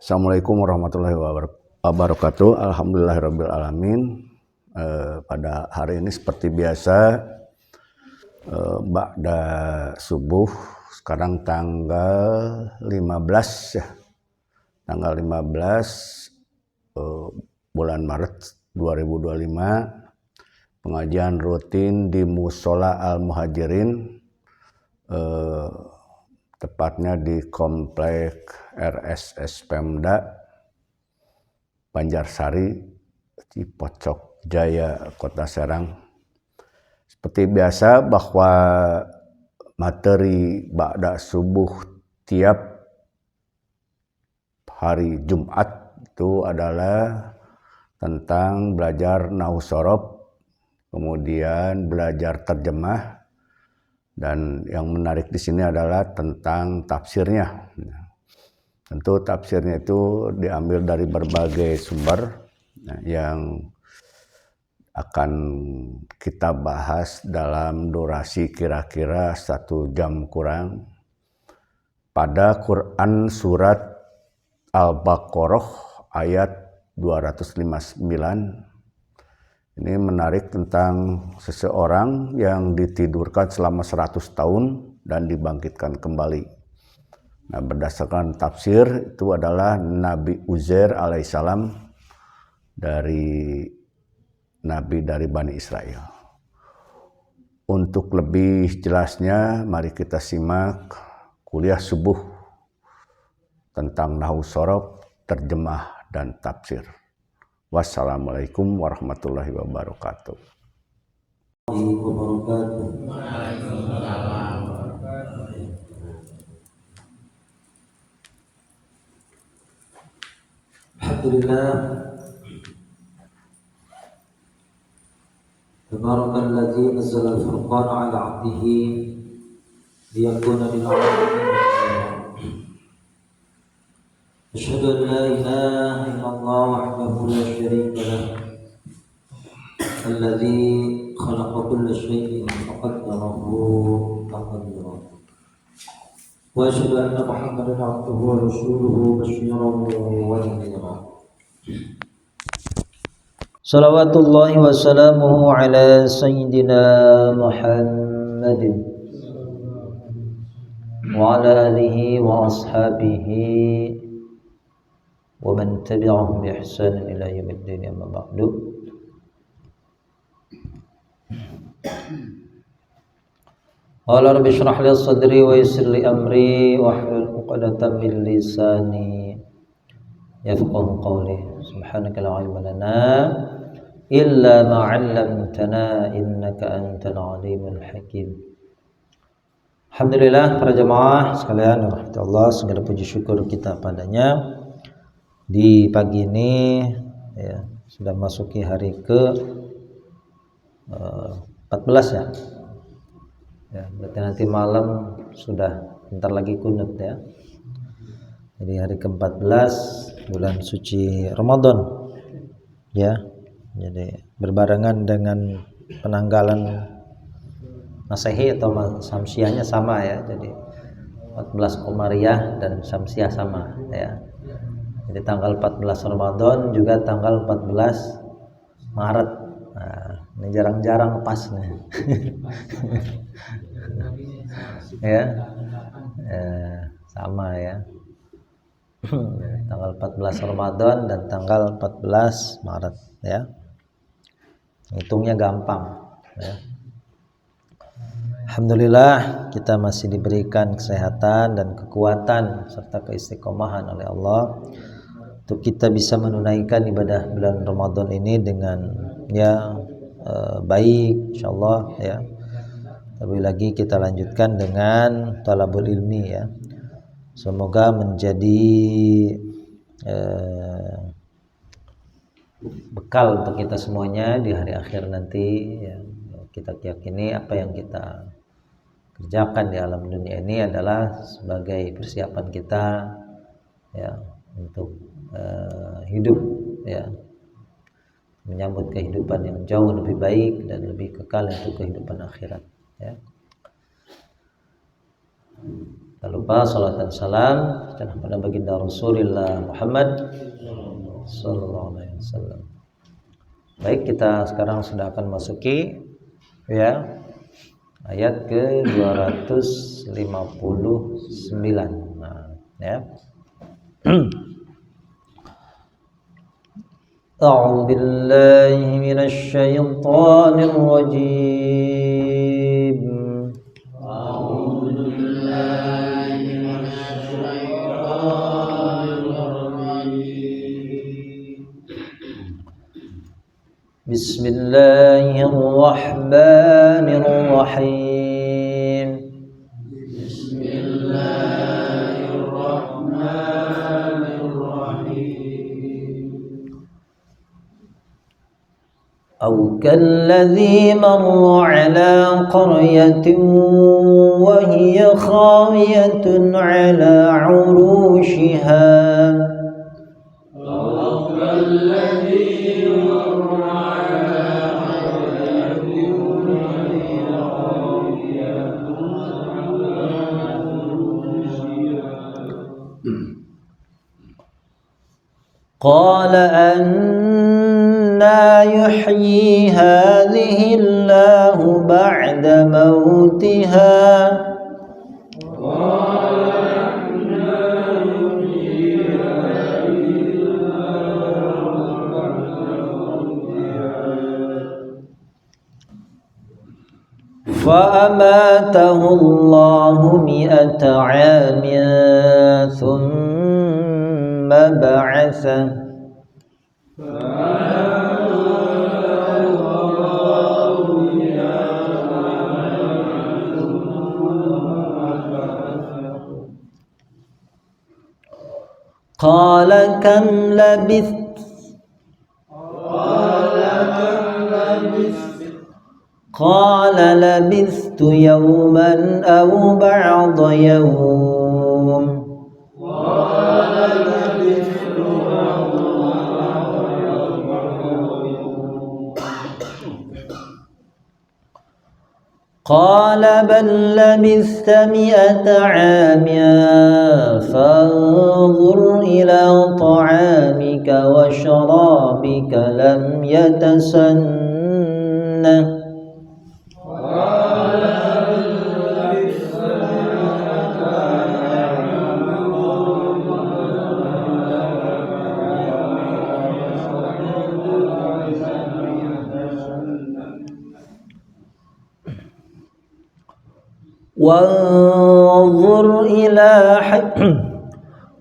Assalamualaikum warahmatullahi wabarakatuh. Alhamdulillahirabbil alamin. Pada hari ini seperti biasa, ba'da subuh, sekarang tanggal 15 ya. Tanggal 15 bulan Maret 2025, pengajian rutin di Mushola Al-Muhajirin, tepatnya di Komplek RSS Pemda Banjarsari, Cipocok Jaya, Kota Serang. Seperti biasa bahwa materi ba'da subuh tiap hari Jumat itu adalah tentang belajar nahwu shorof, kemudian belajar terjemah, dan yang menarik di sini adalah tentang tafsirnya. Tentu tafsirnya itu diambil dari berbagai sumber yang akan kita bahas dalam durasi kira-kira 1 jam kurang. Pada Quran surat Al-Baqarah ayat 259. Ini menarik tentang seseorang yang ditidurkan selama 100 tahun dan dibangkitkan kembali. Nah, berdasarkan tafsir itu adalah Nabi Uzair alaihissalam, dari Nabi dari Bani Israel. Untuk lebih jelasnya, mari kita simak kuliah subuh tentang nahwu shorof, terjemah, dan tafsir. Wassalamualaikum warahmatullahi wabarakatuh. Alhamdulillah, tabarakalladzi nazzala al-furqana 'ala 'abdihi liyakuna lil 'alamin nadhira. أشهد أن لا إله إلا الله وحده لا شريك له الذي خلق كل شيء فقدره تقديرا وأشهد أن محمدا عبده ورسوله بشيرا ونذيرا صلوات الله وسلامه على سيدنا محمد وعلى آله وأصحابه ومن تبعهم بإحسان إلى يوم الدين. أما بعد. قال رب اشرح لي صدري ويسر لي أمري واحلل عقدة من لساني يفقهوا قولي. سبحانك لا علم لنا إلا ما علمتنا إنك أنت العليم الحكيم. Alhamdulillah, para jemaah sekalian yang dirahmati Allah, segala puji syukur kita padanya. Di pagi ini ya, sudah masuki hari ke 14 ya. Ya, berarti nanti malam sudah bentar lagi kunut ya. Jadi hari ke-14 bulan suci Ramadan. Ya. Jadi berbarengan dengan penanggalan Masehi atau Samsiahnya sama ya. Jadi 14 Komariah dan Samsiah sama ya. Jadi tanggal 14 Ramadan juga tanggal 14 Maret. Nah, ini jarang-jarang pas nih. Ya. Sama ya. Tanggal 14 Ramadan dan tanggal 14 Maret ya. Hitungnya gampang ya. Alhamdulillah, kita masih diberikan kesehatan dan kekuatan serta keistiqomahan oleh Allah untuk kita bisa menunaikan ibadah bulan Ramadan ini dengan ya baik insyaallah ya. Lebih lagi kita lanjutkan dengan talabul ilmi ya. Semoga menjadi bekal untuk kita semuanya di hari akhir nanti ya. Kita yakini apa yang kita kerjakan di alam dunia ini adalah sebagai persiapan kita ya untuk hidup ya, menyambut kehidupan yang jauh lebih baik dan lebih kekal untuk kehidupan akhirat ya. Tak lupa salat dan salam kepada baginda Rasulullah Muhammad sallallahu alaihi wasallam. Baik, kita sekarang sudah akan masuki ya ayat ke 259. Nah, ya. A'udzu billahi minasy syaithanir rajim. A'udzu billahi minasy syaithanir rajim. Bismillahirrahmanirrahim. أو كالذي مر على قرية وهي خاوية على عروشها أو كالذي مر على قرية وهي خاوية على عروشها قال أنى يحيي هذه الله بعد موتها فأماته الله 100 عام ثم بعثه قال كم لبثت قال لبثت يوما أو بعض يوم قال بل لبثت 100 عام فانظر إلى طعامك وشرابك لم يتسنه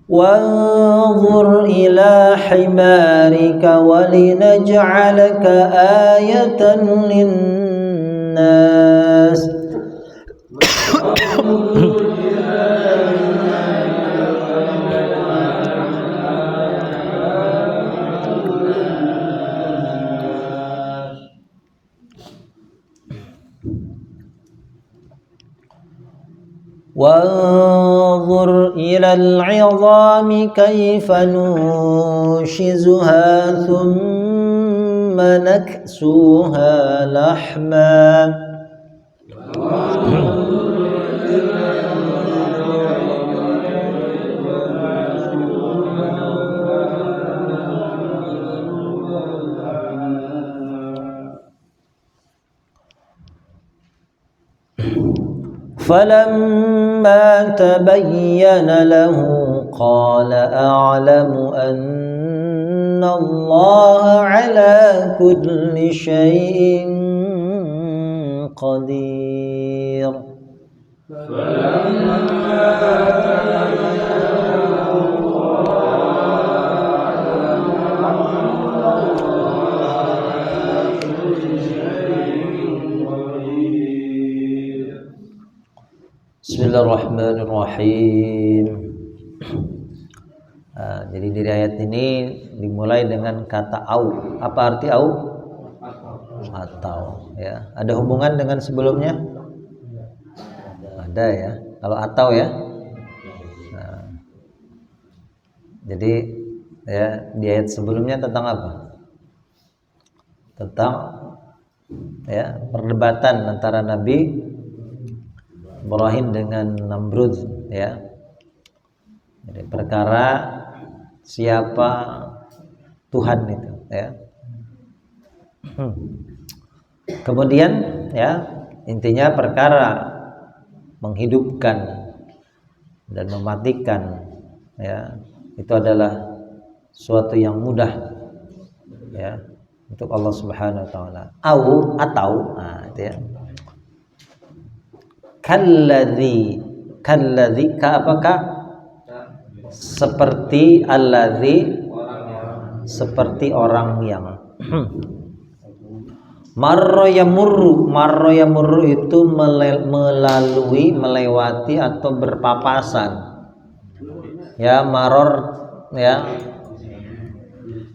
وانظر إلى حمارك ولنجعلك آية للناس وانظر إلى العظام كيف ننشزها ثم نكسوها لحما فلما تبين له قال أعلم أن الله على كل شيء قدير Bismillahirrahmanirrahim. Jadi dari ayat ini dimulai dengan kata au. Apa arti au? Atau ya. Ada hubungan dengan sebelumnya? Ada ya. Kalau atau ya. Nah, jadi ya di ayat sebelumnya tentang apa? Tentang ya perdebatan antara Nabi Ibrahim dengan Namrud, ya. Jadi perkara siapa Tuhan itu, ya. Kemudian, ya, intinya perkara menghidupkan dan mematikan, ya, itu adalah suatu yang mudah, ya, untuk Allah Subhanahu wa taala. Atau itu ya. Kalladzi apakah seperti alladzi, seperti orang yang marra yamurru itu melalui, melewati atau berpapasan, ya.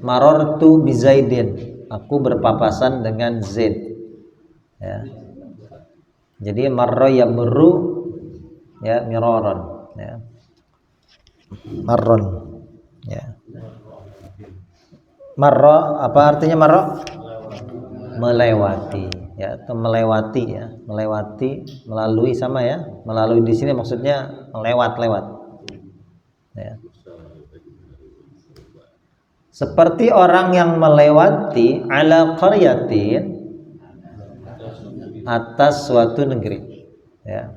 Marortu bi Zaidin, aku berpapasan dengan Zaid, ya. Jadi marra yamurru, ya, miraron, ya. Marron, ya. Marra apa artinya marra? Melewati, ya, atau melewati, ya, melewati, melalui sama, ya. Melalui di sini maksudnya lewat, ya. Seperti orang yang melewati ala qaryatin, atas suatu negeri, ya.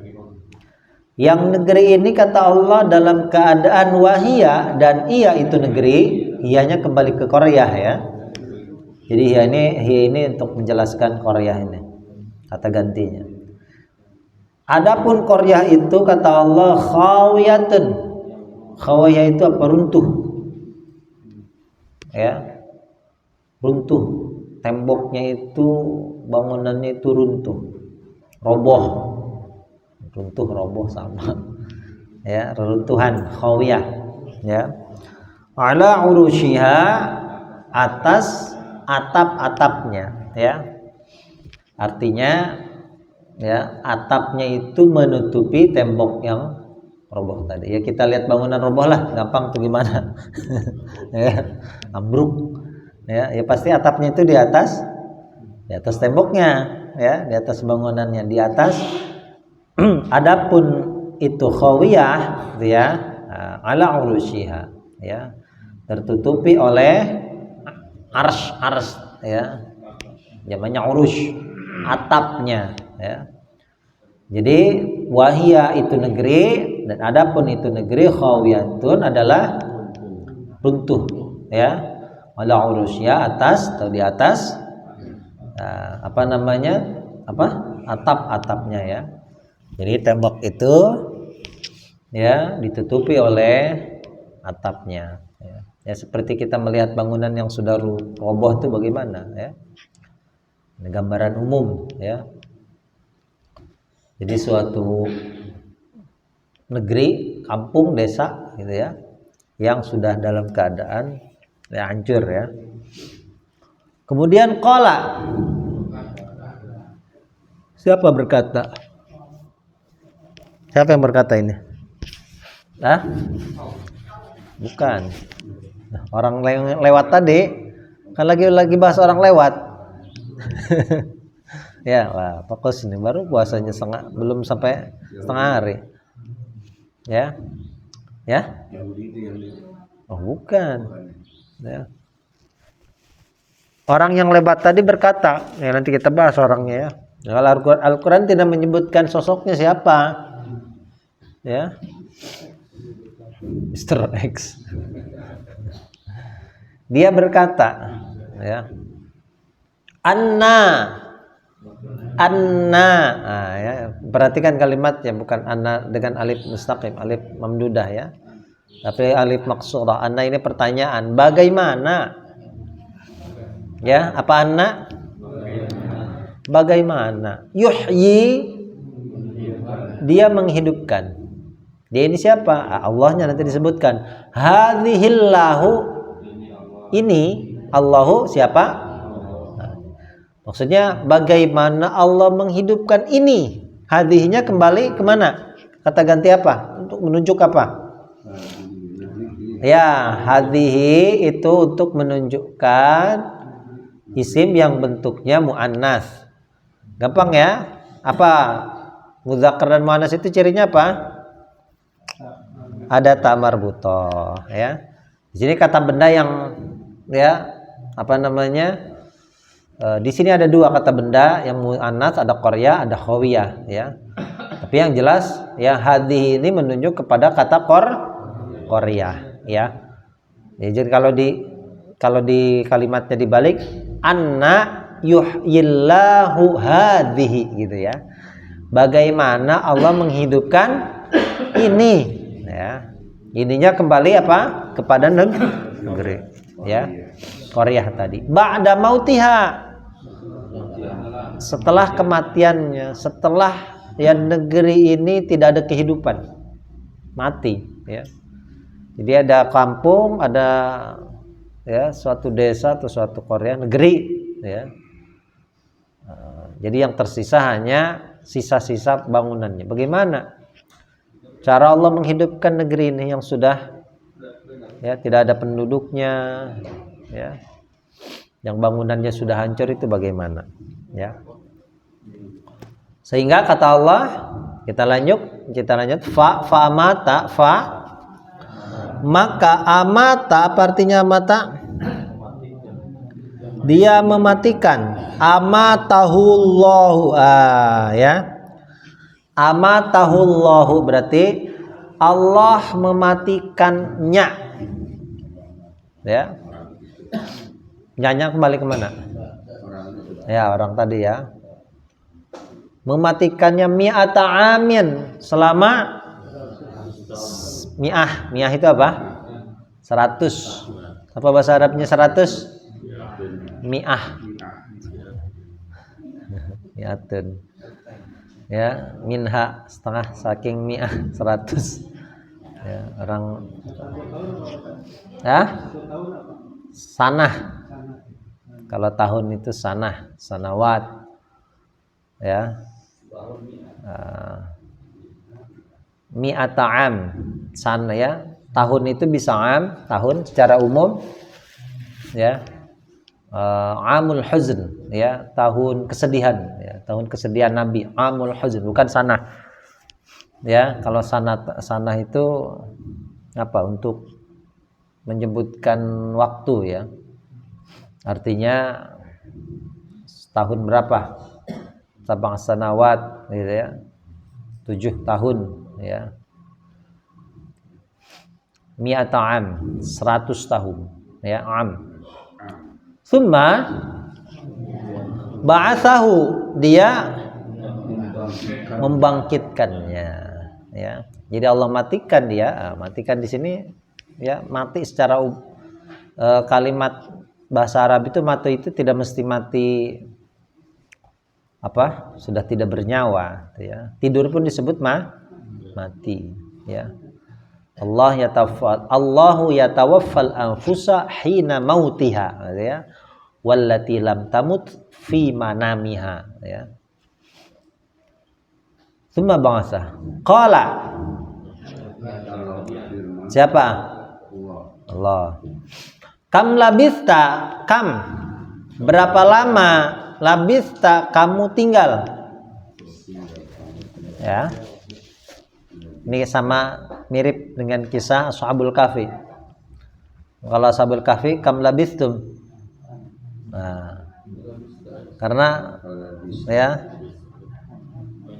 Yang negeri ini kata Allah dalam keadaan wahia, dan ia itu negeri, ianya kembali ke Korea, ya. Jadi hiya ini untuk menjelaskan Korea ini, kata gantinya. Adapun Korea itu kata Allah khawiyatun. Khawiyah itu apa? Runtuh, ya. Runtuh, temboknya itu, bangunannya itu runtuh, roboh. Runtuh roboh sama, ya, reruntuhan, khawiyah, ya. Ala urushiha, atas atap-atapnya, ya. Artinya, ya, atapnya itu menutupi tembok yang roboh tadi. Ya, kita lihat bangunan roboh lah, gampang tuh gimana. Ya, ambruk, ya. Ya pasti atapnya itu di atas temboknya, ya, di atas bangunannya, di atas. Adapun itu khawiyah, ya, ala urushiha, ya, tertutupi oleh ars, ya, namanya urush, atapnya, ya. Jadi wahia itu negeri, dan adapun itu negeri khawiyatun adalah runtuh, ya, ala urushiha, atas atau di atas, atap-atapnya, ya. Jadi tembok itu, ya, ditutupi oleh atapnya, ya. Ya, seperti kita melihat bangunan yang sudah roboh itu bagaimana, ya. Ini gambaran umum, ya. Jadi suatu negeri, kampung, desa, gitu, ya, yang sudah dalam keadaan, ya, hancur, ya. Kemudian qala, siapa berkata? Siapa yang berkata ini? Bukan. Orang lewat tadi, kan lagi bahas orang lewat. Ya, wah, fokus ini baru puasanya belum sampai setengah hari. Ya. Ya? Oh, bukan. Ya. Orang yang lewat tadi berkata, ya, nanti kita bahas orangnya, ya. Kalau Al-Quran tidak menyebutkan sosoknya siapa, ya. Mr. X. Dia berkata, ya, Anna, ya, perhatikan kalimatnya, bukan anna dengan alif mustaqim, alif mamdudah, ya, tapi alif maksurah. Anna ini pertanyaan, bagaimana, ya, apa anna? Bagaimana? Yuhyi, dia menghidupkan. Dia ini siapa? Allahnya nanti disebutkan. Hadhillahu, ini Allahu siapa? Maksudnya bagaimana Allah menghidupkan ini? Hadhinya kembali kemana? Kata ganti apa? Untuk menunjuk apa? Ya, hadhihi itu untuk menunjukkan isim yang bentuknya mu'annas. Gampang, ya? Apa? Muzakkar dan muannas itu cirinya apa? Ada ta marbutoh ya. Di sini kata benda yang ya apa namanya? Di sini ada dua kata benda, yang muannas ada qarya, ada khawiyah ya. Tapi yang jelas ya hadhihi ini menunjuk kepada kata qaryah ya. Jadi kalau di kalimatnya dibalik anna yuhyillahu hadhihi gitu ya. Bagaimana Allah menghidupkan ini ya. Ininya kembali apa? Kepada negeri ya. Qaryah tadi. Ba'da mautiha. Setelah kematiannya, setelah ya negeri ini tidak ada kehidupan, mati ya. Jadi ada kampung, ada ya suatu desa atau suatu qaryah, negeri ya. Jadi yang tersisa hanya sisa-sisa bangunannya. Bagaimana cara Allah menghidupkan negeri ini yang sudah ya tidak ada penduduknya ya. Yang bangunannya sudah hancur itu bagaimana ya. Sehingga kata Allah, kita lanjut maka amata, apa artinya amata? Dia mematikan. Amatahullahu ya. Amatahullahu berarti Allah mematikannya ya. Nyanya kembali kemana? Ya orang tadi ya. Mematikannya mi'ata amin, selama mi'ah itu apa? 100. Apa bahasa Arabnya 100? Mi'ah. Mi'atun. Ya, minha setengah saking mi'ah 100. Ya, orang ya? Sanah. Kalau tahun itu sanah, sanawat. Ya. Mi'ata am, sana ya. Tahun itu bisa am, tahun secara umum ya. Amul huzn ya, tahun kesedihan ya, tahun kesedihan Nabi, amul huzn bukan sanah. Ya, kalau sanah itu apa? Untuk menyebutkan waktu ya. Artinya tahun berapa? Sabang sanawat gitu ya. 7 tahun ya. Mi'ata am, 100 tahun ya, am. Summa ba'atsahu, dia membangkitkannya ya. Jadi Allah matikan dia, matikan di sini ya, mati secara kalimat bahasa Arab itu mati itu tidak mesti mati apa? Sudah tidak bernyawa ya. Tidur pun disebut mati ya. Allahu yatawaffal anfusa hina mautiha ya. Wallati lam tamut fi manamiha ya. Tsumma ba'atsa. Qala. Siapa? Allah. Kam labista, kam berapa lama labista kamu tinggal? Ya. Ini sama mirip dengan kisah Ashabul Kahfi. Kalau Ashabul Kahfi kam labistum. Nah, karena ya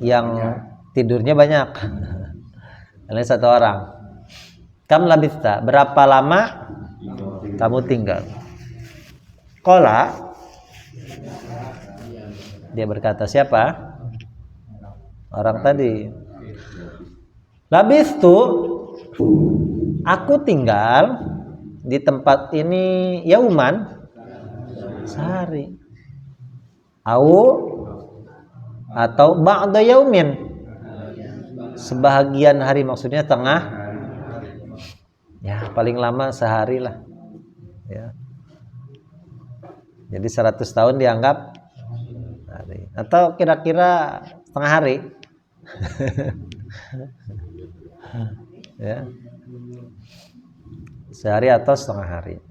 yang tidurnya banyak. Ini satu orang. Kam labista, berapa lama kamu tinggal? Qala, dia berkata, siapa? Orang tadi. Labistu, aku tinggal di tempat ini yauman, sehari. Atau ba'da yaumin, sebahagian hari, maksudnya tengah. Ya, paling lama sehari lah. Ya. Jadi 100 tahun dianggap hari. Atau kira-kira setengah hari. Ya. Sehari atau setengah hari.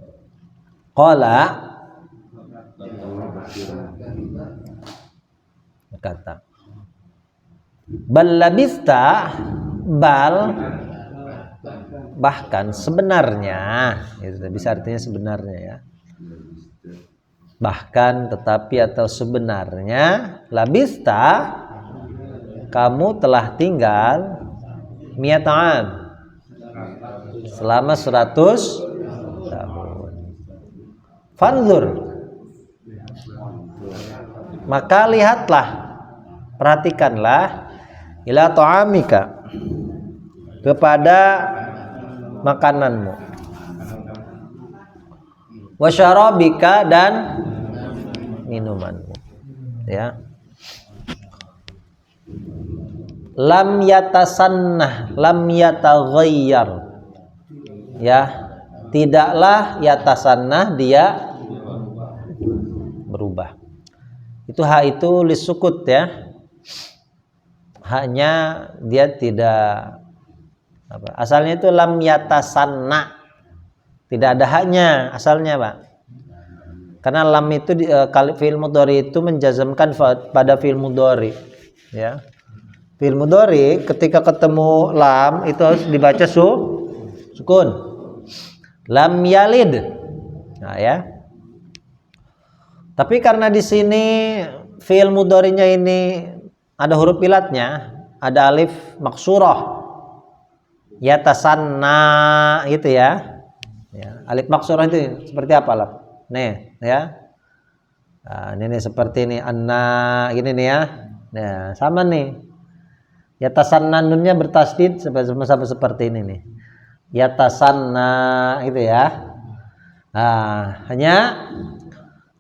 Qala, berkata, Bal labista, bal bahkan sebenarnya, itu bisa artinya sebenarnya ya. Bahkan, tetapi, atau sebenarnya, labista, kamu telah tinggal mi'atan, selama 100 tahun. Fanzur, maka lihatlah, perhatikanlah, ila ta'amika, kepada makananmu, wa syarabika, dan minumanmu, ya. Lam yatasannah, lam yataghayyar, ya, tidaklah yatasannah, dia berubah. Itu ha itu lisukut ya, haknya dia tidak apa, asalnya itu lam yatasanna, tidak ada haknya asalnya, Pak. Karena lam itu fi'il mudhari itu menjazmkan pada fi'il mudhari, ya. Fi'il mudhari ketika ketemu lam itu harus dibaca sukun. Lam yalid. Nah, ya. Tapi karena di sini fi'il mudhari'nya ini ada huruf ilatnya, ada alif maksurah. Yatasanna gitu ya. Ya, alif maksurah itu seperti apa lah? Nih, ya. Nah, ini nih seperti ini anna gini nih ya. Nah, sama nih. Yatasanna nunnya bertasdid sama seperti ini nih. Yatasanna gitu ya. Nah, hanya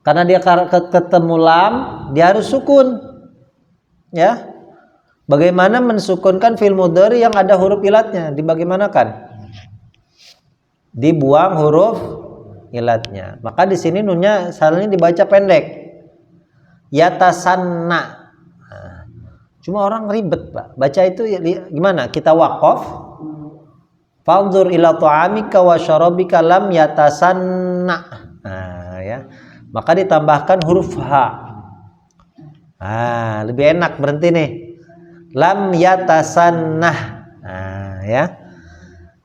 karena dia ketemu lam, dia harus sukun. Ya. Bagaimana mensukunkan fi'il mudhari yang ada huruf ilatnya? Dibagaimanakan? Dibuang huruf ilatnya. Maka di sini nunnya salahnya dibaca pendek. Yatasanna. Nah, cuma orang ribet, Pak. Baca itu gimana? Kita waqaf. Fanzur ila ta'amika wa syarabika lam yatasanna. Nah, ya. Maka ditambahkan huruf ha. Ah, lebih enak berhenti nih. Lam yatasannah. Nah, ya.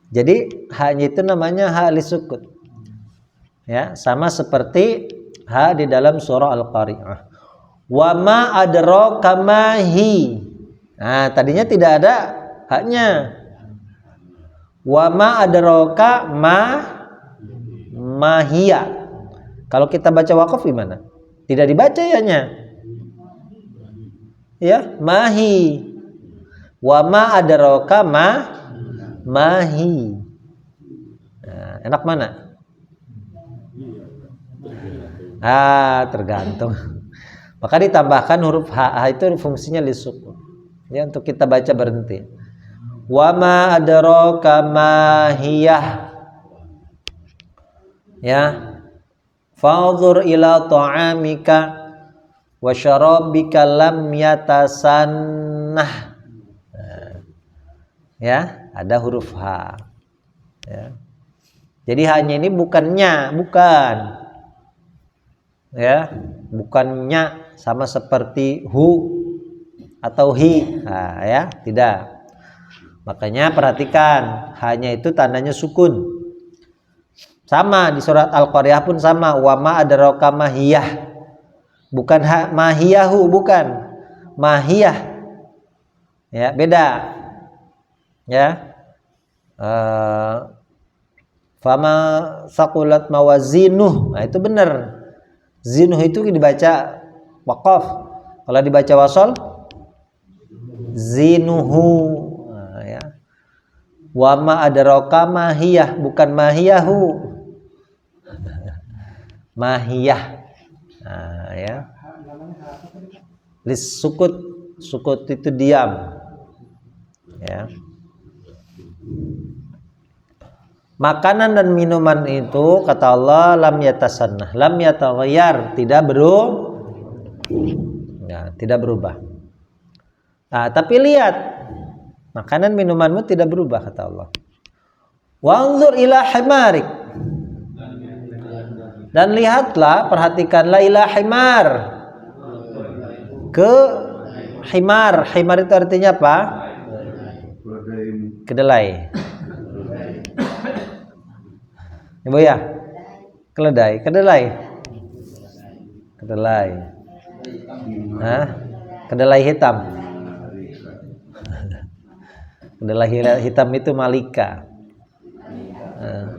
Jadi hanya itu namanya ha lisukut. Ya, sama seperti ha di dalam surah Al-Qari'ah. Wa ma adraka ma hi. Nah, tadinya tidak ada haknya. Wa ma adraka ma hiya. Kalau kita baca waqaf gimana? Tidak dibaca ya-nya. Ya, mahi. Wa ma adraka mahi. Nah, enak mana? Tergantung. Maka ditambahkan huruf ha itu fungsinya lisukun. Ya, untuk kita baca berhenti. Wa ma adraka mahiyah. Ya. Fa'dhur ila ta'amika wa syarabika lam yatasannah. Ya, ada huruf ha. Ya. Jadi hanya ini bukannya, bukan. Ya, bukannya sama seperti hu atau hi. Nah, ya, tidak. Makanya perhatikan, hanya itu tandanya sukun. Sama di surat Al-Qari'ah pun sama, wa ma adraka mahiyah. Bukan mahiyahu, bukan. Mahiyah. Ya, beda. Ya. Fama saqulat mawazinuh. Nah, itu benar. Zinuh itu dibaca waqaf. Kalau dibaca wasol zinuhu. Nah, ya. Wa ma adraka mahiyah, bukan mahiyahu. Mahiyah. Nah, ya. Sukut itu diam. Ya. Makanan dan minuman itu kata Allah lam yatasannah, lam yataghayyar, tidak berubah. Nah, tapi lihat, makanan minumanmu tidak berubah kata Allah. Wanzur ila himarik. Dan lihatlah, perhatikanlah ila himar, ke himar. Himar itu artinya apa? Kedelai. Ibu ya? Keledai, kedelai. Kedelai. Hah? Kedelai hitam. Kedelai hitam itu malika.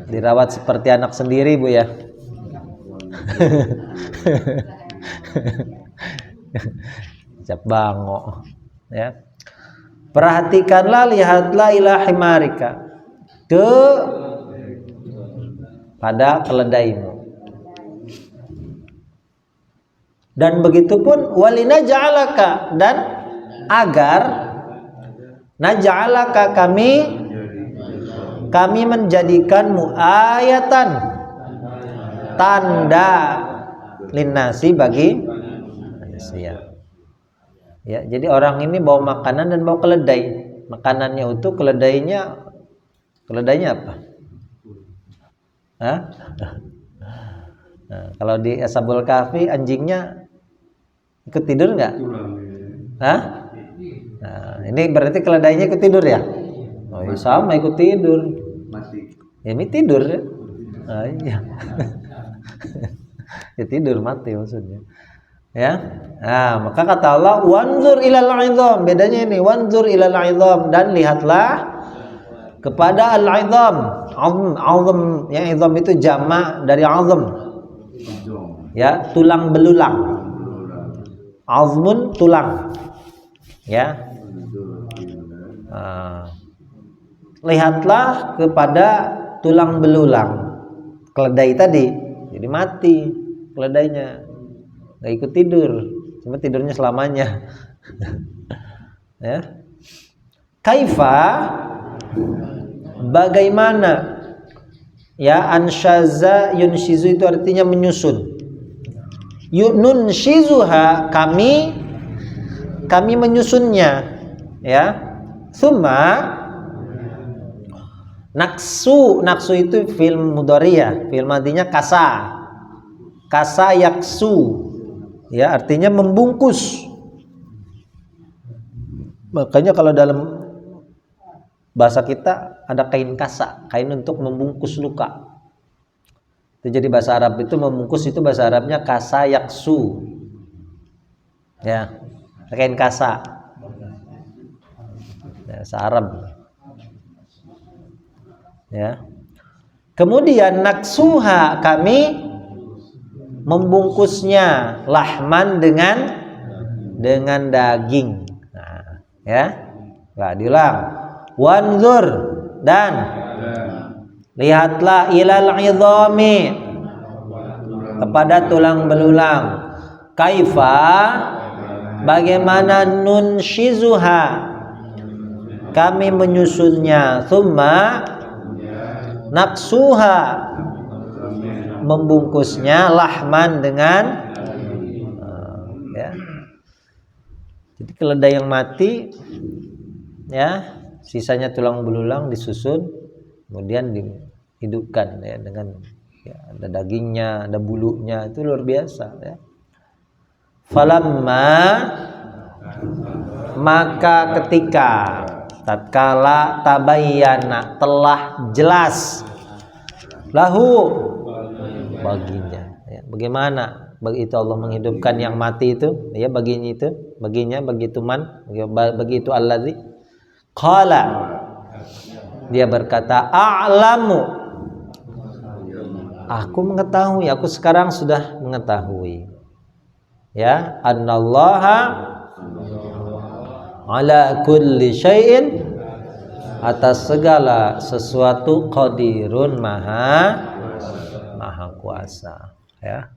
Dirawat seperti anak sendiri, Bu ya. Cap bango, ya. Perhatikanlah, lihatlah ila himarika, pada keledaimu. Dan begitupun walina ja'alaka, dan agar naj'alaka, kami menjadikanmu ayatan, tanda, linnasi, bagi manusia. Ya, jadi orang ini bawa makanan dan bawa keledai. Makanannya utuh, keledainya apa? Hah? Nah, kalau di Ashabul Kahfi anjingnya ikut tidur nggak? Hah? Nah, ini berarti keledainya ikut tidur ya? Oh, ya sama, ikut tidur. Ya, ini tidur ya? Nah, iya. Ya, tidur mati maksudnya. Ya. Nah, maka kata Allah, wanzur ilal 'idham. Bedanya ini, wanzur ilal 'idham, dan lihatlah kepada al-'idham. 'Azm, yang 'idham itu jamak dari 'azm. Ya, tulang belulang. 'Azmun, tulang. Ya. Lihatlah kepada tulang belulang keledai tadi. Jadi mati keledainya, nggak ikut tidur, cuma tidurnya selamanya. Ya. Kaifa, bagaimana? Ya, ansyaza yunshizu itu artinya menyusun. Yununshizuha, kami menyusunnya. Ya. Summa naksu itu fi'il mudhari ya, fi'il madinya kasa yaksu, ya, artinya membungkus. Makanya kalau dalam bahasa kita ada kain kasa, kain untuk membungkus luka. Itu jadi bahasa Arab itu membungkus, itu bahasa Arabnya kasa yaksu. Ya, kain kasa. Bahasa Arab. Ya. Kemudian naksuha, kami membungkusnya, lahman, dengan daging. Nah, ya. Enggak diulang. Wanzur, dan lihatlah ilal 'idhami, kepada tulang belulang. Kaifa, bagaimana nunshizuha, kami menyusunnya. Tsumma naksuha, membungkusnya, lahman, dengan ya. Jadi keledai yang mati, ya, sisanya tulang belulang disusun, kemudian dihidupkan, ya, dengan, ya, ada dagingnya, ada bulunya, itu luar biasa, ya. Falamma, maka ketika, tatkala, tabayyana, telah jelas, lahu, baginya, ya, bagaimana begitu Allah menghidupkan yang mati itu, ya, bagi itu man, bagi itu alladzi qala, dia berkata, a'lamu, aku mengetahui, aku sekarang sudah mengetahui, ya, annallaha ala kulli syai'in, atas segala sesuatu, qadirun, maha kuasa, ya.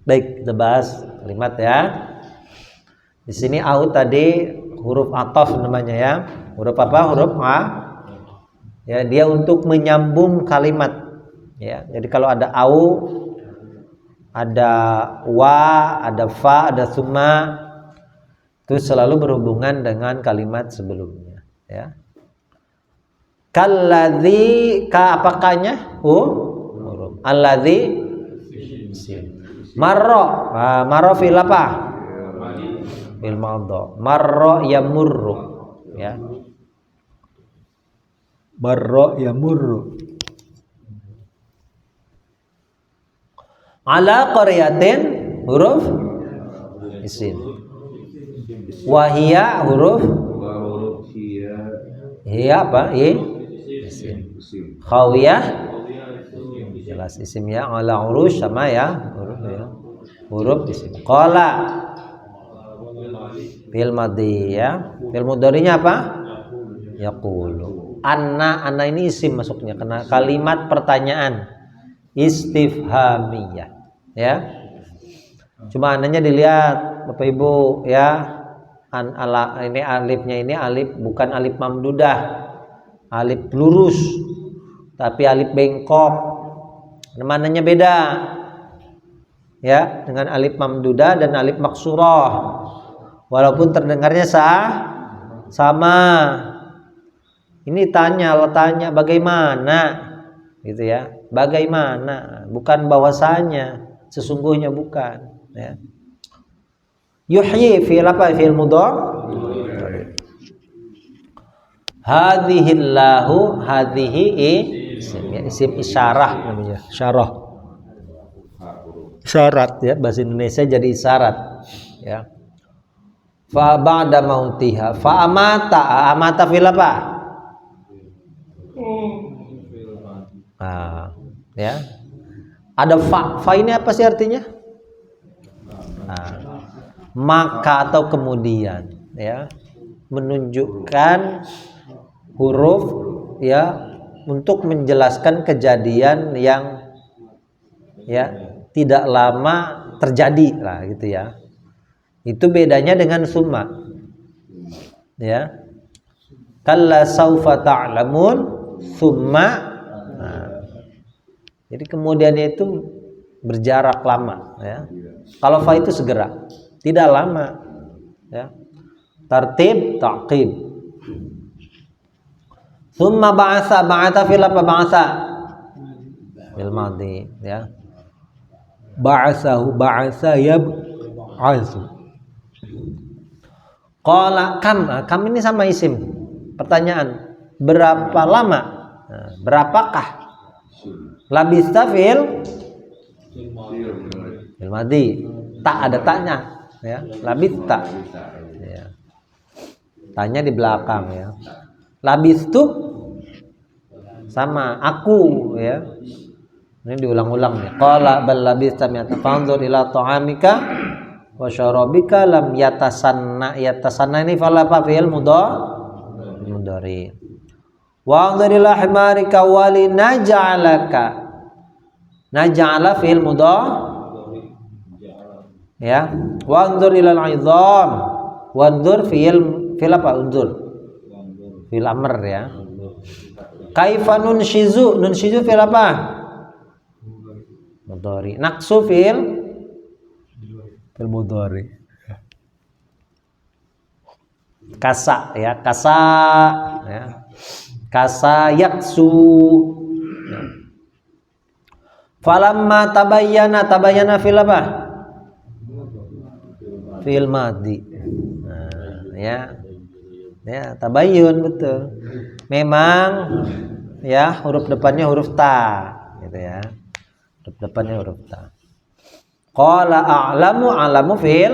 Baik, kita bahas kalimat, ya. Di sini au tadi huruf ataf namanya, ya. Huruf apa? Huruf a. Ya, dia untuk menyambung kalimat, ya. Jadi kalau ada au, ada wa, ada fa, ada summa, itu selalu berhubungan dengan kalimat sebelumnya, ya. Kalladzi, ka apakahnya? Huruf. Alladzi, Marro, marro fil apa? Fil madhi. Marro yamurru, ya. Marro yamurru. Ala qaryatin huruf isim. Wahia huruf hiya apa? Isim. Khawiyah jelas isim ya. Ala urush sama ya huruf ya. Huruf isim. Qala fil madhi ya. Fil mudhari'nya apa? Yaqulu. Anna ini isim masuknya karena kalimat pertanyaan istifhamiyah ya. Cuma ananya dilihat Bapak Ibu ya. Ini alifnya ini alif bukan alif mamdudah, alif lurus, tapi alif bengkok. Mananya beda ya dengan alif mamdudah dan alif maksurah. Walaupun terdengarnya sama. Ini tanya bagaimana gitu ya. Bagaimana, bukan bahwasanya, sesungguhnya bukan ya. Yuhyi fi'il apa? Fi'il mudhari'. Hadhillahu, hadhihi isim isyarah namanya. Syarah. Syarat ya, bahasa Indonesia jadi isyarat ya. Fa ba'da mautiha fa amata fil apa? Ya. Ada fa ini apa sih artinya? Maka atau kemudian ya, menunjukkan huruf ya untuk menjelaskan kejadian yang ya tidak lama terjadi lah gitu ya. Itu bedanya dengan summa ya. Kalla saufa ta'lamun summa. Jadi kemudiannya itu berjarak lama ya. Kalau fa itu segera, tidak lama ya. Tartib ta'qib. Summa ba'atha fil apa? Ba'atha fil madhi ya. Ba'asa yab'atsu. Qala kam ini sama isim. Pertanyaan, berapa lama? Berapakah? Labista fil madhi. Tak ada taknya ya. Labista ya. Tanya di belakang ya. Labistu sama aku ya. Ini diulang-ulang nih. Qala bal labista mi'ata fanzur ila ta'amika wa syarabika lam yatasanna ini fala apa fi'il mudhari. Wa anzur ila himarika wa linaj'alaka. Naj'ala fi'il mudhari ya. Wa anzur ila al-'idham. Wa anzur fi'il apa? Unzur fi'il amr ya. Kaifa nunshizu fi'il apa? Mudhari. Naqsu fi'il mudhari. Kasa ya, kasa ya. Kasa yaksu ya. Falamma tabayyana fil apa? Fil madhi. Ya. Ya, tabayyun betul. Memang ya huruf depannya huruf ta gitu ya. Huruf depannya huruf ta. Qala a'lamu fil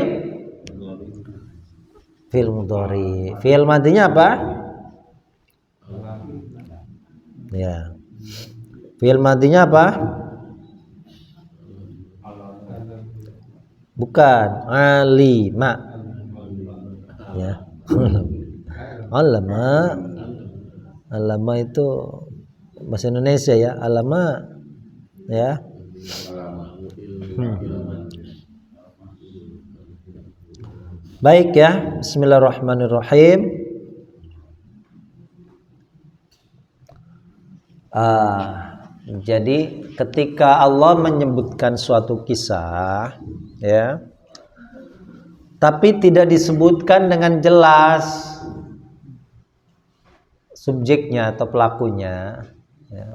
mudhari. Fil madhinya apa? Ya. Fil madhinya apa? Bukan alima. Ya. Alama itu bahasa Indonesia ya. Alama ya. Baik ya. Bismillahirrahmanirrahim. Jadi ketika Allah menyebutkan suatu kisah ya, tapi tidak disebutkan dengan jelas subjeknya atau pelakunya ya.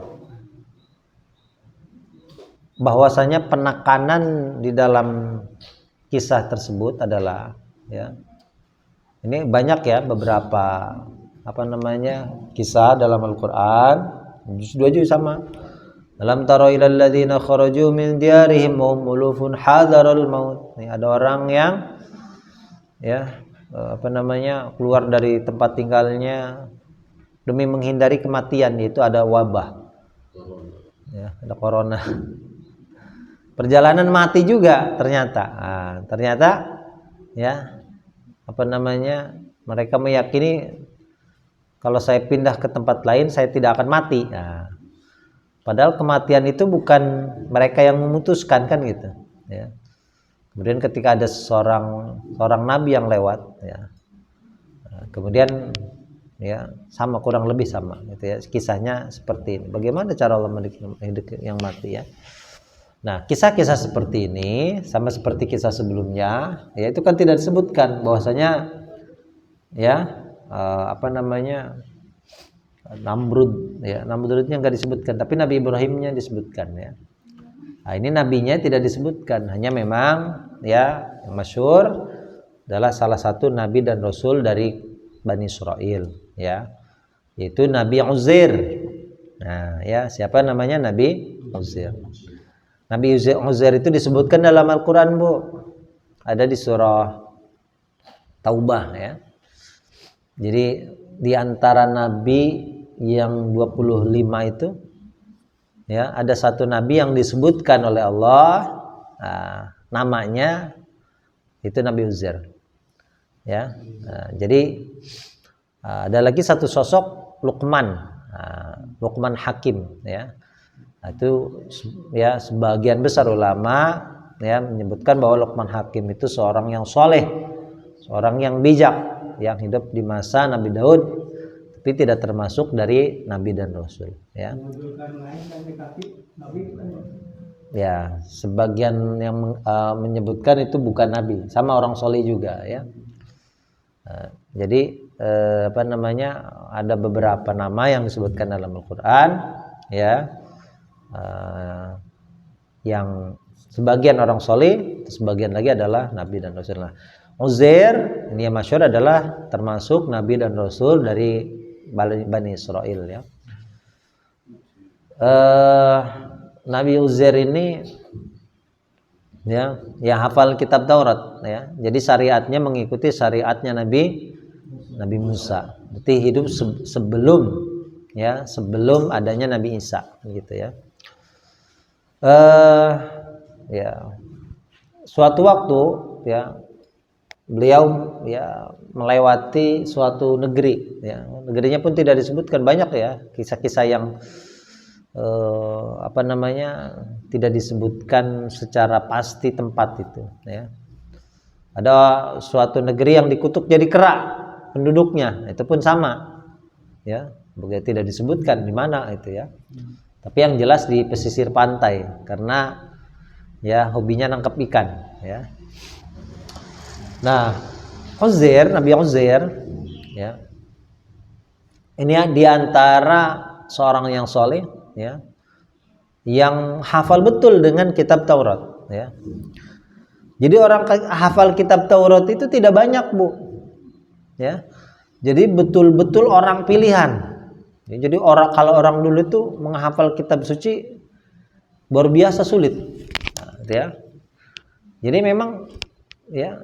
bahwasanya penekanan di dalam kisah tersebut adalah ya. Ini banyak ya beberapa kisah dalam Al-Qur'an. Juz 2 juga sama. Alam tara ilal ladzina kharaju min diyarihim wa hum ulufun hadzarul maut. Nih ada orang yang ya keluar dari tempat tinggalnya demi menghindari kematian, yaitu ada wabah. Ya, ada corona. Perjalanan mati juga ternyata. Ternyata ya mereka meyakini kalau saya pindah ke tempat lain saya tidak akan mati. Padahal kematian itu bukan mereka yang memutuskan kan gitu. Ya. Kemudian ketika ada seorang nabi yang lewat, ya, kemudian ya kurang lebih sama, gitu ya. Kisahnya seperti ini. Bagaimana cara Allah mendidik yang mati ya? Nah, kisah-kisah seperti ini sama seperti kisah sebelumnya, ya itu kan tidak disebutkan bahwasanya ya Namrudnya nggak disebutkan, tapi Nabi Ibrahimnya disebutkan ya. Nah, ini nabinya tidak disebutkan, hanya memang ya yang masyhur adalah salah satu nabi dan rasul dari Bani Israel ya, yaitu Nabi Uzair. Nah, ya siapa namanya? Nabi Uzair. Nabi Uzair itu disebutkan dalam Al-Qur'an, Bu. Ada di surah Taubah ya. Jadi di antara nabi yang 25 itu ya ada satu nabi yang disebutkan oleh Allah, namanya itu Nabi Uzair ya. Jadi ada lagi satu sosok Luqman, Luqman Hakim ya. Itu ya sebagian besar ulama ya menyebutkan bahwa Luqman Hakim itu seorang yang soleh, seorang yang bijak yang hidup di masa Nabi Daud, tapi tidak termasuk dari nabi dan rasul ya. Ya, sebagian yang menyebutkan itu bukan nabi, sama orang soleh juga ya. Jadi ada beberapa nama yang disebutkan dalam Al-Qur'an ya, yang sebagian orang soleh, sebagian lagi adalah nabi dan rasul. Uzair ini yang masyhur adalah termasuk nabi dan rasul dari Bani Israel ya. Nabi Uzair ini ya yang hafal kitab Taurat ya. Jadi syariatnya mengikuti syariatnya Nabi Musa. Berarti hidup sebelum adanya Nabi Isa gitu ya. Ya. Suatu waktu ya beliau ya melewati suatu negeri ya. Negerinya pun tidak disebutkan, banyak ya kisah-kisah yang tidak disebutkan secara pasti tempat itu ya. Ada suatu negeri yang dikutuk jadi kera penduduknya, itu pun sama ya, tidak disebutkan di mana itu ya. Tapi yang jelas di pesisir pantai karena ya hobinya nangkep ikan ya. Nah, Nabi Uzair ya. Ini di antara seorang yang soleh ya, yang hafal betul dengan kitab Taurat ya. Jadi orang hafal kitab Taurat itu tidak banyak, Bu. Ya. Jadi betul-betul orang pilihan. Ya, jadi kalau orang dulu itu menghafal kitab suci luar biasa sulit. Nah, ya. Jadi memang ya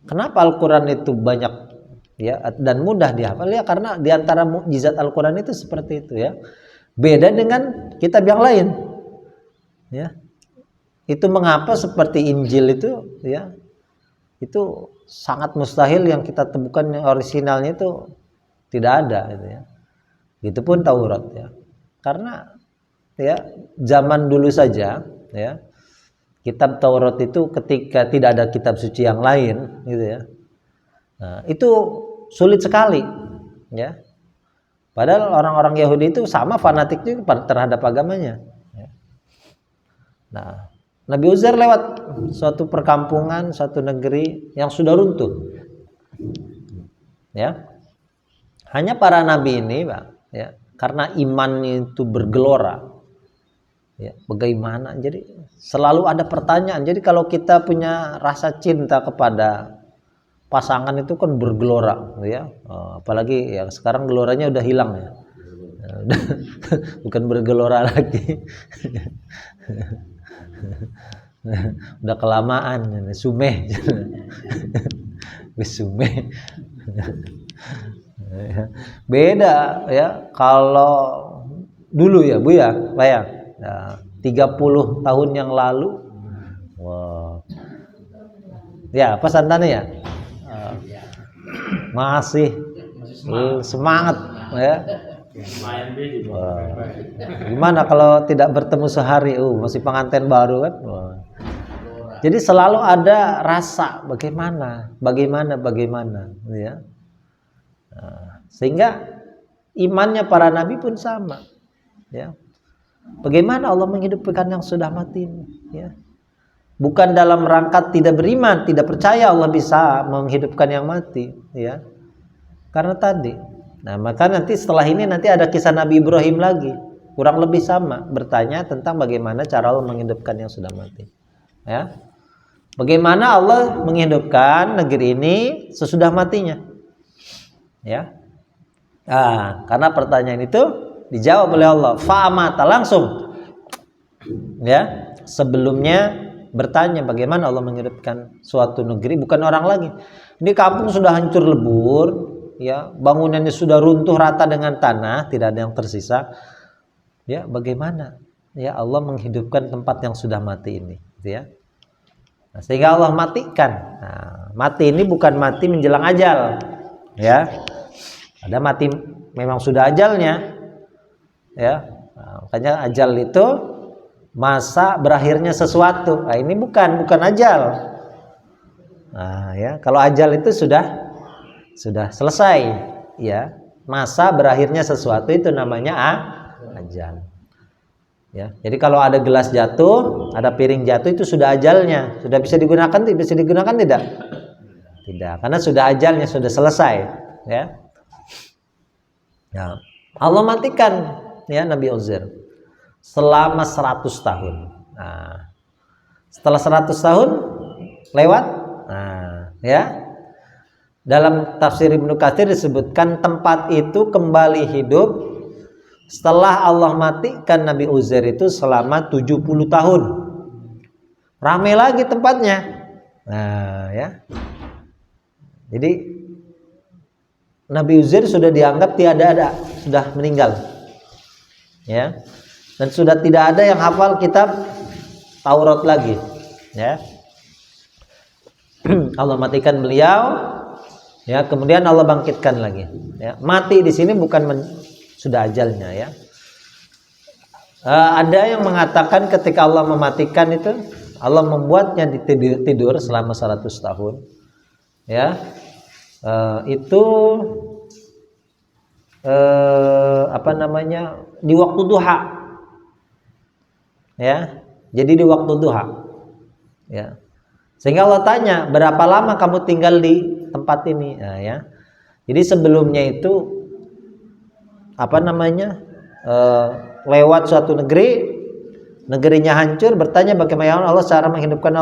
kenapa Al-Quran itu banyak ya dan mudah dihafal ya, karena diantara mukjizat Al-Quran itu seperti itu ya. Beda dengan kitab yang lain ya. Itu mengapa seperti Injil itu ya, itu sangat mustahil yang kita temukan yang orisinalnya itu tidak ada gitu ya. Itu pun Taurat ya. Karena ya zaman dulu saja ya, kitab Taurat itu ketika tidak ada kitab suci yang lain gitu ya. Nah, itu sulit sekali ya. Padahal orang-orang Yahudi itu sama fanatiknya terhadap agamanya ya. Nah, Nabi Uzair lewat suatu perkampungan, suatu negeri yang sudah runtuh ya. Hanya para nabi ini, Pak, ya, karena imannya itu bergelora Ya, bagaimana? Jadi selalu ada pertanyaan. Jadi kalau kita punya rasa cinta kepada pasangan itu kan bergelora, ya. Apalagi ya sekarang geloranya udah hilang ya. Bukan bergelora lagi. Udah kelamaan, sumeh. Sumeh. Beda ya kalau dulu ya Bu ya, Pak ya. Nah, 30 tahun yang lalu, wow. Ya, pesantannya ya. Masih semangat ya. Gimana kalau tidak bertemu sehari? Masih pengantin baru kan? Jadi selalu ada rasa bagaimana ya. Sehingga imannya para nabi pun sama ya. Bagaimana Allah menghidupkan yang sudah mati ya. Bukan dalam rangka tidak beriman, tidak percaya Allah bisa menghidupkan yang mati ya. Karena tadi. Nah, maka nanti setelah ini nanti ada kisah Nabi Ibrahim lagi, kurang lebih sama, bertanya tentang bagaimana cara Allah menghidupkan yang sudah mati. Ya. Bagaimana Allah menghidupkan negeri ini sesudah matinya? Ya. Nah, karena pertanyaan itu dijawab oleh Allah, fa'amata, langsung. Ya, sebelumnya bertanya bagaimana Allah menghidupkan suatu negeri, bukan orang lagi. Ini kampung sudah hancur lebur, ya, bangunannya sudah runtuh rata dengan tanah, tidak ada yang tersisa. Ya, bagaimana? Ya, Allah menghidupkan tempat yang sudah mati ini, ya. Nah, sehingga Allah matikan. Nah, mati ini bukan mati menjelang ajal, ya. Ada mati memang sudah ajalnya, ya. Nah, makanya ajal itu masa berakhirnya sesuatu. Nah, ini bukan ajal. Nah, ya, kalau ajal itu sudah selesai, ya. Masa berakhirnya sesuatu itu namanya ajal. Ya, jadi kalau ada gelas jatuh, ada piring jatuh, itu sudah ajalnya, sudah bisa digunakan, tidak? Tidak, karena sudah ajalnya, sudah selesai, ya. Nah, Allah matikan ya Nabi Uzair selama 100 tahun. Nah, setelah 100 tahun lewat, nah, ya. Dalam tafsir Ibnu Katsir disebutkan tempat itu kembali hidup setelah Allah matikan Nabi Uzair itu selama 70 tahun. Ramai lagi tempatnya. Nah, ya. Jadi Nabi Uzair sudah dianggap tiada ada, sudah meninggal. Ya. Dan sudah tidak ada yang hafal kitab Taurat lagi, ya. Allah matikan beliau, ya, kemudian Allah bangkitkan lagi, ya. Mati di sini bukan sudah ajalnya, ya. Ada yang mengatakan ketika Allah mematikan itu, Allah membuatnya tidur selama 100 tahun, ya. Itu di waktu duha, ya. Jadi di waktu duha, ya. Sehingga Allah tanya, berapa lama kamu tinggal di tempat ini? Nah, ya. Jadi sebelumnya itu lewat suatu negerinya hancur, bertanya bagaimana Allah cara menghidupkan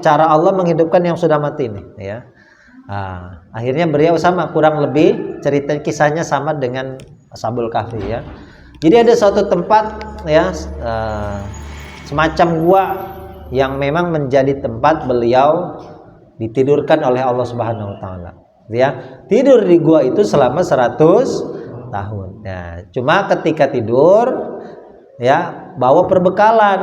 cara Allah menghidupkan yang sudah mati ini, ya. Nah, akhirnya beliau sama, kurang lebih cerita kisahnya sama dengan Ashabul Kahfi, ya. Jadi ada suatu tempat, ya, semacam gua yang memang menjadi tempat beliau ditidurkan oleh Allah Subhanahu wa taala, ya. Tidur di gua itu selama 100 tahun. Nah, cuma ketika tidur, ya, bawa perbekalan,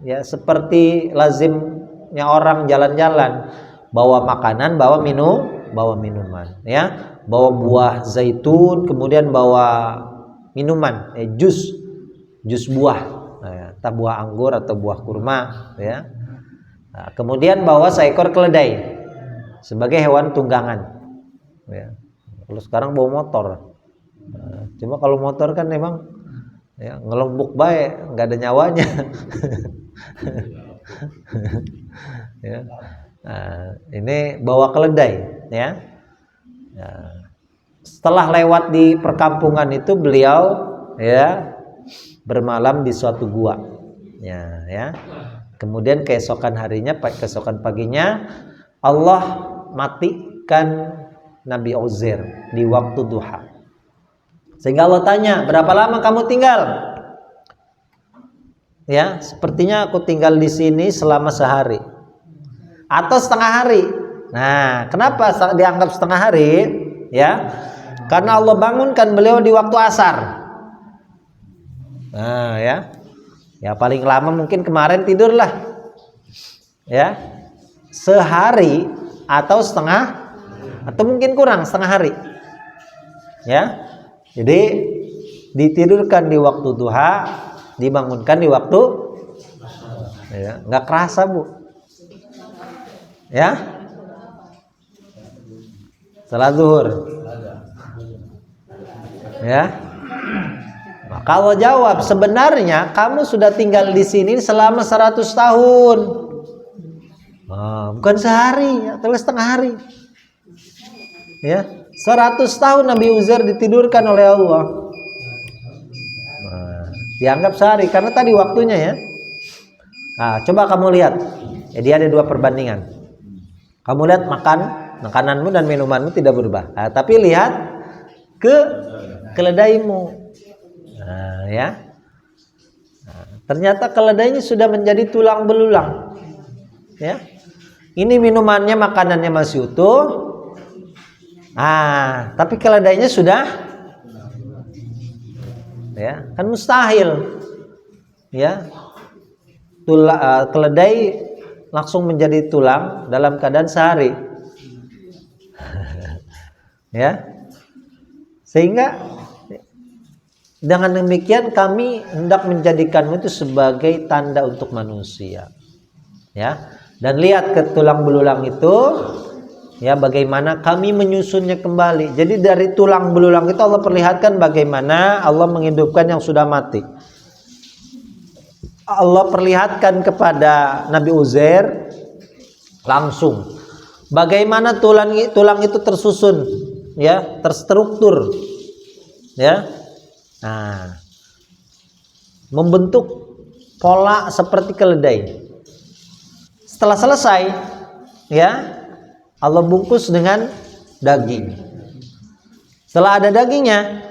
ya, seperti lazimnya orang jalan-jalan, bawa makanan, bawa minuman, ya, bawa buah zaitun, kemudian bawa minuman, jus buah, entah buah anggur atau buah kurma, ya. Nah, kemudian bawa seekor keledai sebagai hewan tunggangan, ya. Kalau sekarang bawa motor. Nah, cuma kalau motor kan memang, ya, ngelombok baik, nggak ada nyawanya. Ya. Nah, ini bawa keledai, ya. Nah, setelah lewat di perkampungan itu beliau, ya, bermalam di suatu gua. Ya. Kemudian keesokan paginya Allah matikan Nabi Uzair di waktu duha. Sehingga Allah tanya, berapa lama kamu tinggal? Ya, sepertinya aku tinggal di sini selama sehari atau setengah hari. Nah, kenapa dianggap setengah hari? Ya, karena Allah bangunkan beliau di waktu asar. Nah, ya paling lama mungkin kemarin tidurlah. Ya, sehari atau setengah, atau mungkin kurang setengah hari. Ya, jadi ditidurkan di waktu duha, dibangunkan di waktu, ya, nggak kerasa bu, ya, salat zuhur, ya. Nah, kalau jawab sebenarnya kamu sudah tinggal di sini selama 100 tahun, bukan sehari atau setengah hari, ya, 100 tahun Nabi Uzair ditidurkan oleh Allah. Dianggap sehari karena tadi waktunya ya. Nah, coba kamu lihat. Jadi ada dua perbandingan. Kamu lihat makananmu dan minumanmu tidak berubah. Nah, tapi lihat ke keledaimu. Nah, ya. Nah, ternyata keledainya sudah menjadi tulang belulang. Ya. Ini minumannya, makanannya masih utuh. Tapi keledainya sudah, ya, kan mustahil, ya, keledai langsung menjadi tulang dalam keadaan sehari. Ya, sehingga dengan demikian kami hendak menjadikanmu itu sebagai tanda untuk manusia, ya, dan lihat ke tulang belulang itu, ya, bagaimana kami menyusunnya kembali. Jadi dari tulang belulang itu Allah perlihatkan bagaimana Allah menghidupkan yang sudah mati. Allah perlihatkan kepada Nabi Uzair langsung bagaimana tulang itu tersusun, ya, terstruktur, ya. Nah, membentuk pola seperti keledai. Setelah selesai, ya, Allah bungkus dengan daging. Setelah ada dagingnya,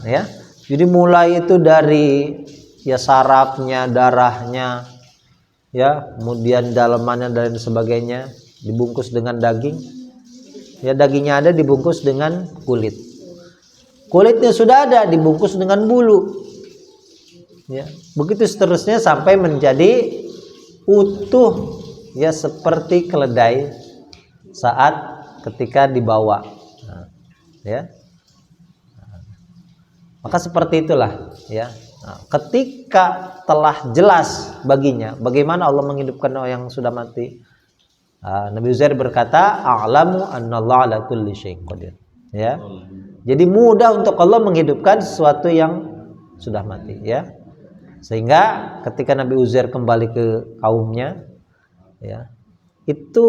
ya, jadi mulai itu dari, ya, sarafnya, darahnya, ya, kemudian dalamannya dan sebagainya dibungkus dengan daging. Ya, dagingnya ada dibungkus dengan kulit. Kulitnya sudah ada dibungkus dengan bulu. Ya, begitu seterusnya sampai menjadi utuh, ya, seperti keledai saat ketika dibawa. Ya. Maka seperti itulah, ya. Ketika telah jelas baginya bagaimana Allah menghidupkan orang yang sudah mati, Nabi Uzair berkata, "A'lamu annallaha ala kulli syai'in qadir." Ya. Jadi mudah untuk Allah menghidupkan sesuatu yang sudah mati, ya. Sehingga ketika Nabi Uzair kembali ke kaumnya, ya, itu,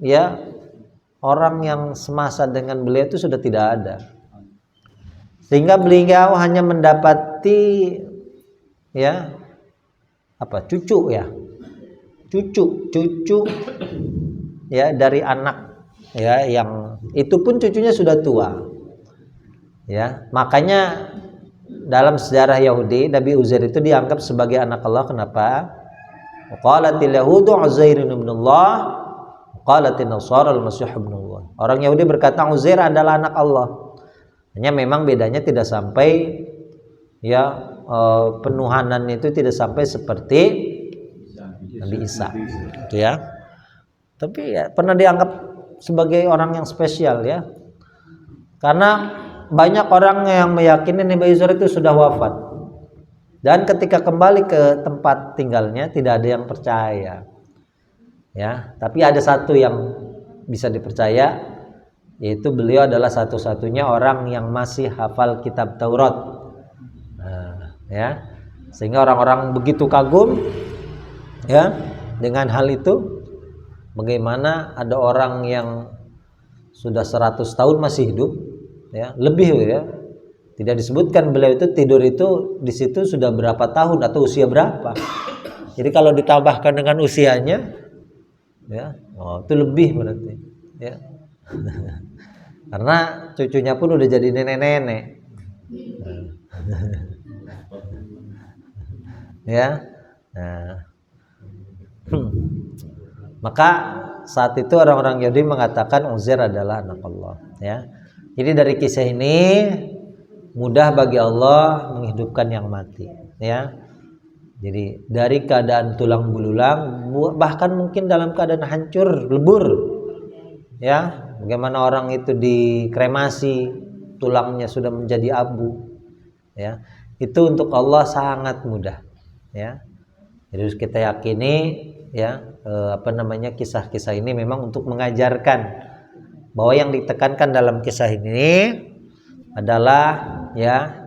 ya, orang yang semasa dengan beliau itu sudah tidak ada. Sehingga beliau hanya mendapati, ya, cucu, ya. Cucu, ya, dari anak, ya, yang itu pun cucunya sudah tua. Ya, makanya dalam sejarah Yahudi Nabi Uzair itu dianggap sebagai anak Allah. Kenapa? Qalatil yahudu Uzairun ibnullah, qalatin nasara al-masih ibnullah. Orang Yahudi berkata Uzair adalah anak Allah. Hanya memang bedanya tidak sampai, ya, penuhanan itu tidak sampai seperti Nabi Isa, gitu ya. Tapi, ya, pernah dianggap sebagai orang yang spesial, ya. Karena banyak orang yang meyakini Nabi Uzair itu sudah wafat. Dan ketika kembali ke tempat tinggalnya tidak ada yang percaya. Ya, tapi ada satu yang bisa dipercaya, yaitu beliau adalah satu-satunya orang yang masih hafal kitab Taurat. Ya, sehingga orang-orang begitu kagum, ya, dengan hal itu. Bagaimana ada orang yang sudah 100 tahun masih hidup, ya, lebih, ya, Tidak disebutkan beliau itu tidur itu di situ sudah berapa tahun atau usia berapa. Jadi kalau ditambahkan dengan usianya, ya, itu lebih berarti, ya. Karena cucunya pun udah jadi nenek-nenek. Ya. Nah. Maka saat itu orang-orang Yahudi mengatakan Uzair adalah anak Allah, ya. Jadi dari kisah ini mudah bagi Allah menghidupkan yang mati, ya. Jadi dari keadaan tulang belulang, bahkan mungkin dalam keadaan hancur, lebur, ya. Bagaimana orang itu dikremasi, tulangnya sudah menjadi abu, ya. Itu untuk Allah sangat mudah, ya. Jadi kita yakini, ya, kisah-kisah ini memang untuk mengajarkan bahwa yang ditekankan dalam kisah ini adalah, ya,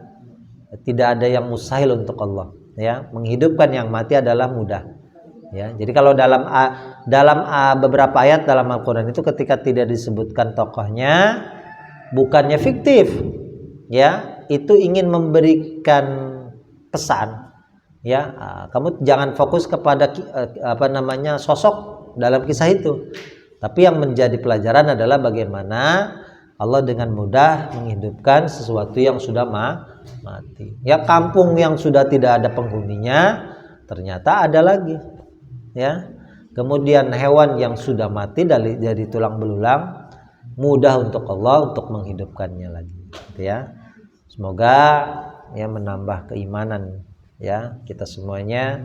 tidak ada yang mustahil untuk Allah, ya. Menghidupkan yang mati adalah mudah, ya. Jadi kalau dalam beberapa ayat dalam Al-Qur'an itu ketika tidak disebutkan tokohnya, bukannya fiktif, ya, itu ingin memberikan pesan, ya. Kamu jangan fokus kepada sosok dalam kisah itu, tapi yang menjadi pelajaran adalah bagaimana Allah dengan mudah menghidupkan sesuatu yang sudah mati. Ya, kampung yang sudah tidak ada penghuninya ternyata ada lagi, ya. Kemudian hewan yang sudah mati dari tulang belulang, mudah untuk Allah untuk menghidupkannya lagi, gitu, ya. Semoga, ya, menambah keimanan, ya, kita semuanya,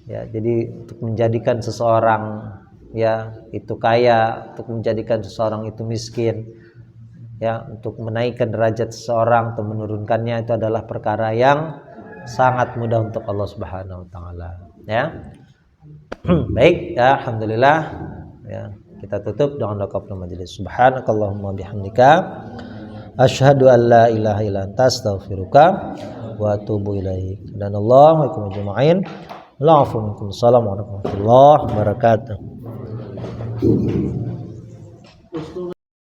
ya. Jadi untuk menjadikan seseorang, ya, itu kaya, untuk menjadikan seseorang itu miskin, ya, untuk menaikkan derajat seseorang atau menurunkannya, itu adalah perkara yang sangat mudah untuk Allah Subhanahu wa taala, ya. Baik, ya, alhamdulillah, ya, kita tutup dengan doa majelis. Subhanakallahumma bihamdika asyhadu an la ilaha illa anta astaghfiruka wa atubu ilaik. Dan Allahu akbar ajma'in. Assalamualaikum warahmatullahi wabarakatuh.